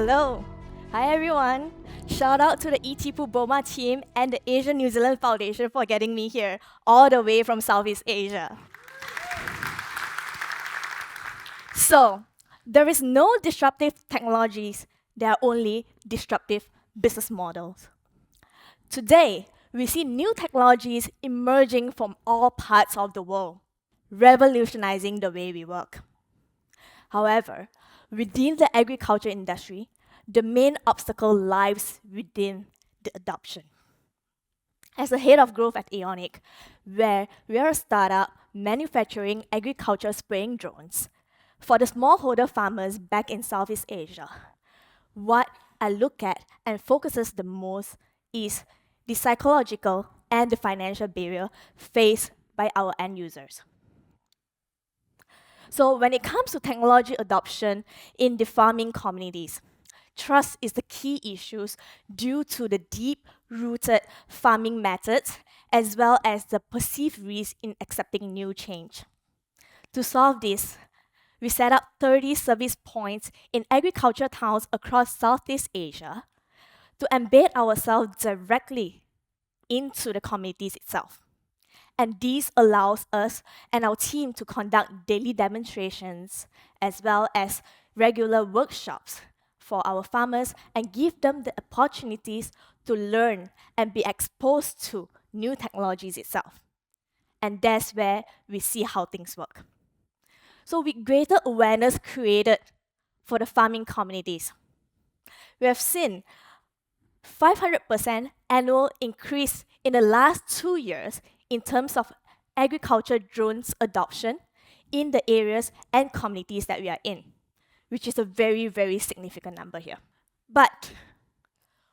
Hello. Hi everyone. Shout out to the ETPU BOMA team and the Asian New Zealand Foundation for getting me here, all the way from Southeast Asia. So, there is no disruptive technologies, there are only disruptive business models. Today, we see new technologies emerging from all parts of the world, revolutionizing the way we work. However, within the agriculture industry, the main obstacle lies within the adoption. As the head of growth at Aonic, where we are a startup manufacturing agriculture spraying drones for the smallholder farmers back in Southeast Asia, what I look at and focuses the most is the psychological and the financial barrier faced by our end users. So when it comes to technology adoption in the farming communities, trust is the key issues due to the deep-rooted farming methods as well as the perceived risk in accepting new change. To solve this, we set up 30 service points in agriculture towns across Southeast Asia to embed ourselves directly into the communities itself. And this allows us and our team to conduct daily demonstrations as well as regular workshops for our farmers and give them the opportunities to learn and be exposed to new technologies itself. And that's where we see how things work. So with greater awareness created for the farming communities, we have seen 500% annual increase in the last 2 years in terms of agriculture drones adoption in the areas and communities that we are in, which is a very, very significant number here. But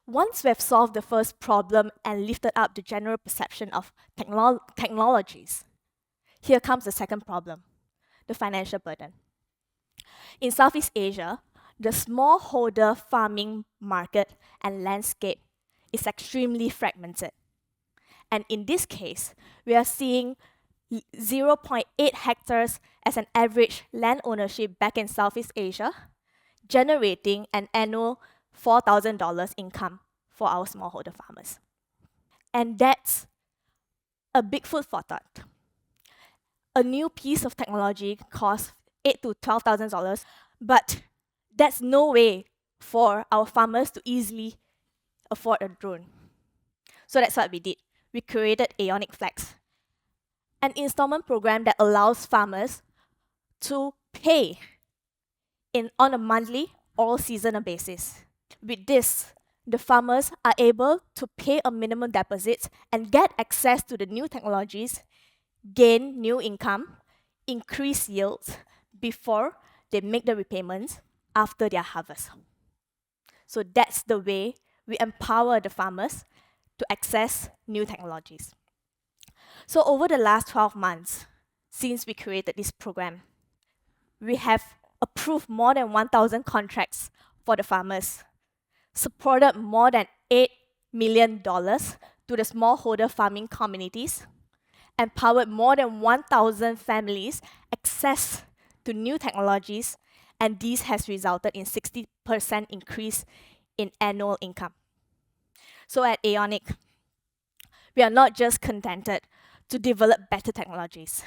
once we have solved the first problem and lifted up the general perception of technologies, here comes the second problem, the financial burden. In Southeast Asia, the smallholder farming market and landscape is extremely fragmented. And in this case, we are seeing 0.8 hectares as an average land ownership back in Southeast Asia, generating an annual $4,000 income for our smallholder farmers. And that's a big food for thought. A new piece of technology costs $8,000 to $12,000, but that's no way for our farmers to easily afford a drone. So that's what we did. We created Aonic Flex, an installment program that allows farmers to pay on a monthly or seasonal basis. With this, the farmers are able to pay a minimum deposit and get access to the new technologies, gain new income, increase yields before they make the repayments after their harvest. So that's the way we empower the farmers to access new technologies. So over the last 12 months, since we created this program, we have approved more than 1,000 contracts for the farmers, supported more than $8 million to the smallholder farming communities, empowered more than 1,000 families access to new technologies, and this has resulted in 60% increase in annual income. So at Aonic, we are not just contented to develop better technologies.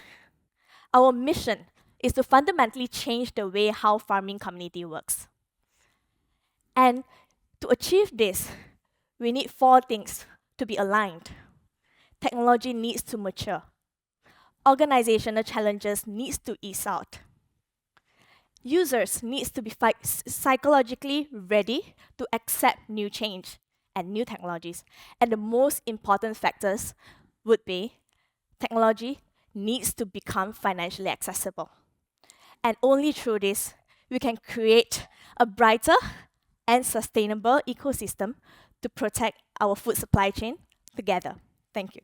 Our mission is to fundamentally change the way how farming community works. And to achieve this, we need 4 things to be aligned. Technology needs to mature. Organizational challenges needs to ease out. Users needs to be psychologically ready to accept new change and new technologies. And the most important factors would be technology needs to become financially accessible. And only through this, we can create a brighter and sustainable ecosystem to protect our food supply chain together. Thank you.